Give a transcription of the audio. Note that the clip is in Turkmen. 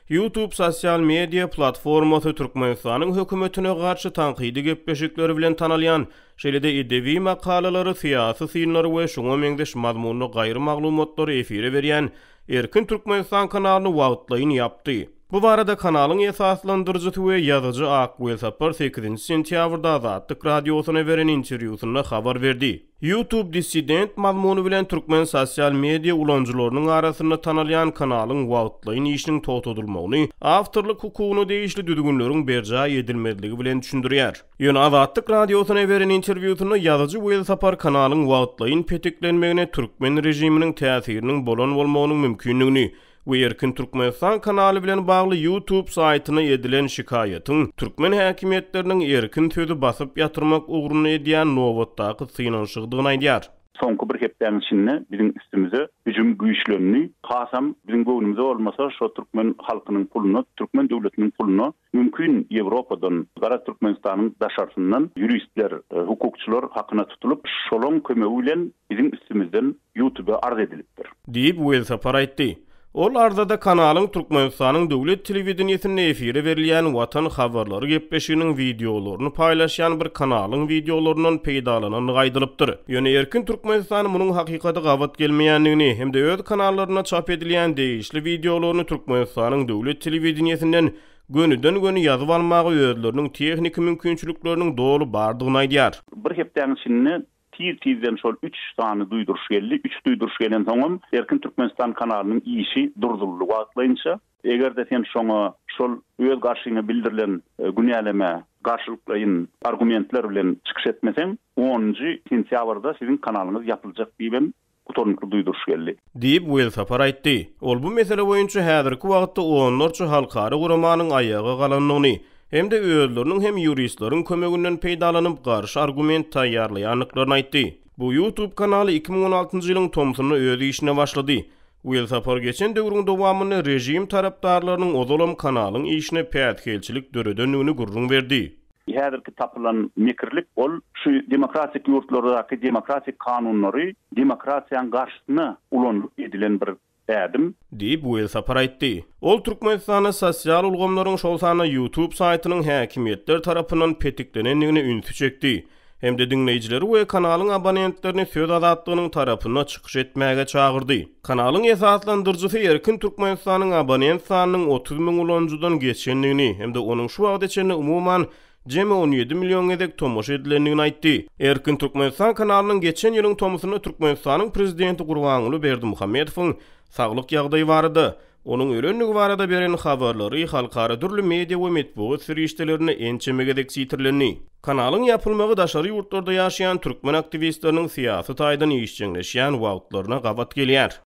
YouTube sosial media platformasy Türkmenistanyň hökümetine garşy tanqidi gepleşikleri bilen tanalýan, şeýle-de edebi makalalary, syýasy synlary we şoňa meňdeş mazmunly gaýry maglumatlary efire berýän Erkin Türkmenistan kanalyny wagtlaýyn ýapdy. Bu barada kanalyň esaslandyrjysy we ýazyjy Akgül Sapar 8 sentýabrda Azatlyk radiosyna beren interwýusynda habar berdi. YouTube dissident mazmuny bilen türkmen sosial media ulanjylarynyň arasynda tanalýan kanalyň wagtlaýyn işiniň toxtatylmagyny, awtorlyk hukugyny değişli düdügünleriň berja edilmediligi bilen düşündirýär. Ýöne Azatlyk radiosyna beren interwýusynda ýazyjy Akgül Sapar kanalyň wagtlaýyn petiklenmegine türkmen rejiminiň täsiriniň bolan-bolmagynyň mümkinligini we Erkin Türkmenistan kanaly bilen bagly YouTube saýtyna edilen şikayetin türkmen häkimetleriniň erkin sözi basyp ýatyrmak ugruna edýän nowatdaky synanşygdygyny aýdýar. Soňky bir hepden içinde bizim üstümüze hüjüm güýçlerini, hasam bizim göwnümizde olmasa şo türkmen halkynyň puluny, türkmen döwletiniň puluny mümkin Ýewropadan, Gara Türkmenistanyň daşartyndan juristler, hukukçylar hakyna tutulup şolon kömegi bilen bizim üstümizden YouTube'a arz edilipdir. Diýip Akgül Sapar aýtdy. Ol arzada kanalyň Türkmenistanyň döwlet telewizionyny efire berilýän watan habarlary gepleşiginiň videolaryny paýlaşýan bir kanalyň videolarynyň peýdalanan gaýdylypdyr. Ýöne Erkin Türkmenistan munyň hakykata gawat gelmeýändigini hem-de öz kanallaryna çap edilýän değişli videolaryny Türkmenistanyň döwlet telewizionynyň gönüden göni ýazyp almagy özleriniň tehnik mümkinçilikleriniň dolu bardygyny aýdýar. Bir hepden içinde tizden şol 3 sany duýduruş geldi. 3 duýduruş gelen soňam Erkin Türkmenistan kanalynyň işi durduruldy wagtlaýynça. Egerde sen şoňa şol öz garşyňa bildirilen günýäleme garşylyklaryň argumentler bilen çykyş etmeseň 10-njy sentýabrda siziň kanalyňyz ýapyljak diýip gutornukly duýduruş geldi. Diýip Akgül Sapar aýtdy. Ol bu mesele boýunça häzirki wagtda onlarça halkary guramanyň aýagy galanlygyny hem-de özleriniň hem juristlaryň kömeginden peýdalanyp garşy argument taýýarlaýanlyklaryny aýtdy. Bu YouTube kanaly 2016-njy ýylyň tomsuny öz işine başlady. Akgül Sapar geçen döwrüň dowamyny rejim tarapdarlarynyň ozalam kanalyň işine pätkelçilik döredenligini gurrun berdi. Häzirki tapylan mekirlik ol şu demokratik ýurtlardaky demokratik kanunlary demokratiýanyň garşysyna ulanlyk edilen bir ädim diýip Akgül Sapar aýtdy. Ol Türkmenistanyň sosial ulgamlaryň şol sany YouTube saýtynyň häkimetler tarapyndan petiklenenligini ünsü çekdi. Hem-de dinleýijileri we kanalyň abonentlerini söz azatlygynyň tarapyna çykyş etmäge çagyrdy. Kanalyň esaslandyrjysy Erkin Türkmenistanyň abonent sanynyň 30 000 ulanjydan geçenligini hem-de onuň şu wagt içinde umuman jemi 17 million edek tomoş edilenligini aýtdy. Erkin Türkmenistan kanalynyň geçen ýylyň tomusyny Türkmenistanyň prezidenti Gurbanuly Berdimuhammedowyň saglyk ýagdaýy barady. Onuň ölenligi barada beren habarlary halkara türlü media we medeniýet sirişdelerini ençemegedek sitirlenni. Kanalyň ýapylmagy daşary ýurtlarda ýaşaýan türkmen aktivistleriniň syýasy taýdan işçiňleşýän wagtlaryna gawat gelýär.